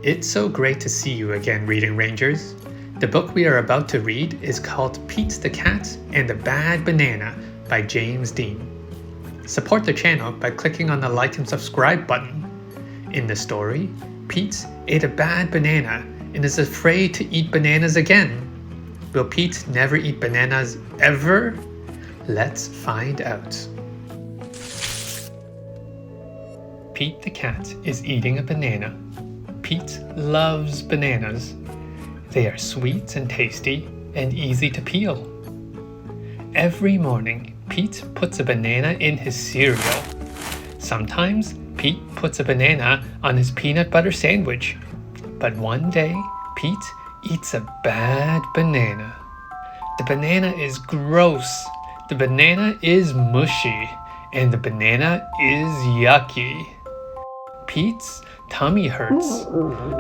It's so great to see you again, Reading Rangers. The book we are about to read is called Pete the Cat and the Bad Banana by James Dean. Support the channel by clicking on the like and subscribe button. In the story, Pete ate a bad banana and is afraid to eat bananas again. Will Pete never eat bananas ever? Let's find out. Pete the cat is eating a banana. Pete loves bananas. They are sweet and tasty and easy to peel. Every morning, Pete puts a banana in his cereal. Sometimes, Pete puts a banana on his peanut butter sandwich. But one day, Pete eats a bad banana. The banana is gross. The banana is mushy. And the banana is yucky. Pete's tummy hurts.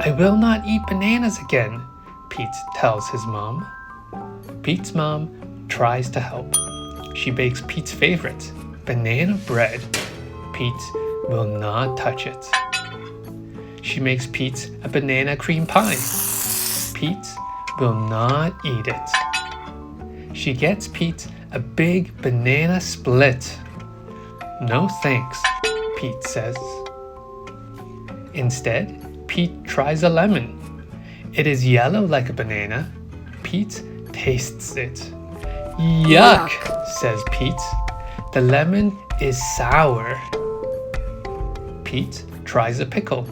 I will not eat bananas again, Pete tells his mom. Pete's mom tries to help. She bakes Pete's favorite, banana bread. Pete will not touch it. She makes Pete a banana cream pie. Pete will not eat it. She gets Pete a big banana split. No thanks, Pete says. Instead, Pete tries a lemon. It is yellow like a banana. Pete tastes it. Yuck, says Pete. The lemon is sour. Pete tries a pickle.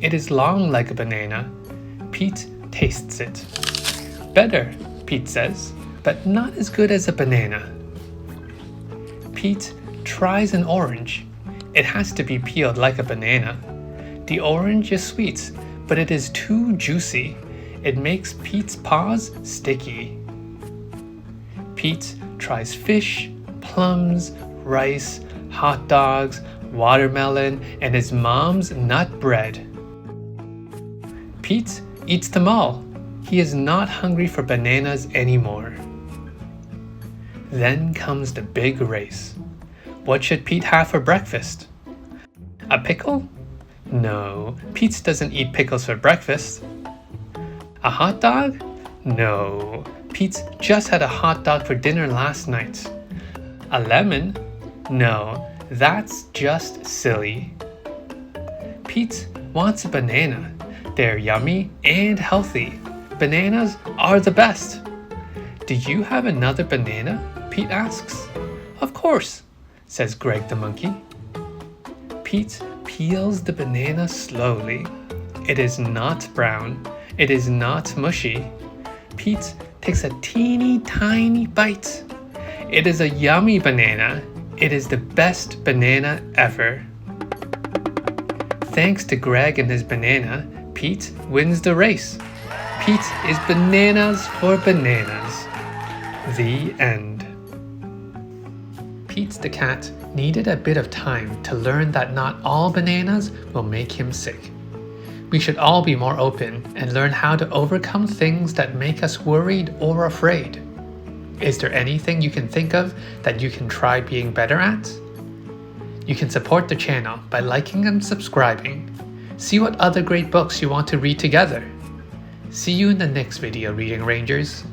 It is long like a banana. Pete tastes it. Better, Pete says, but not as good as a banana. Pete tries an orange. It has to be peeled like a banana. The orange is sweet, but it is too juicy. It makes Pete's paws sticky. Pete tries fish, plums, rice, hot dogs, watermelon, and his mom's nut bread. Pete eats them all. He is not hungry for bananas anymore. Then comes the big race. What should Pete have for breakfast? A pickle? No, Pete doesn't eat pickles for breakfast. A hot dog? No, Pete just had a hot dog for dinner last night. A lemon? No, that's just silly. Pete wants a banana. They're yummy and healthy. Bananas are the best. Do you have another banana? Pete asks. Of course, says Greg the monkey. Pete peels the banana slowly. It is not brown. It is not mushy. Pete takes a teeny tiny bite. It is a yummy banana. It is the best banana ever. Thanks to Greg and his banana, Pete wins the race. Pete is bananas for bananas. The end. Pete the cat needed a bit of time to learn that not all bananas will make him sick. We should all be more open and learn how to overcome things that make us worried or afraid. Is there anything you can think of that you can try being better at? You can support the channel by liking and subscribing. See what other great books you want to read together. See you in the next video, Reading Rangers.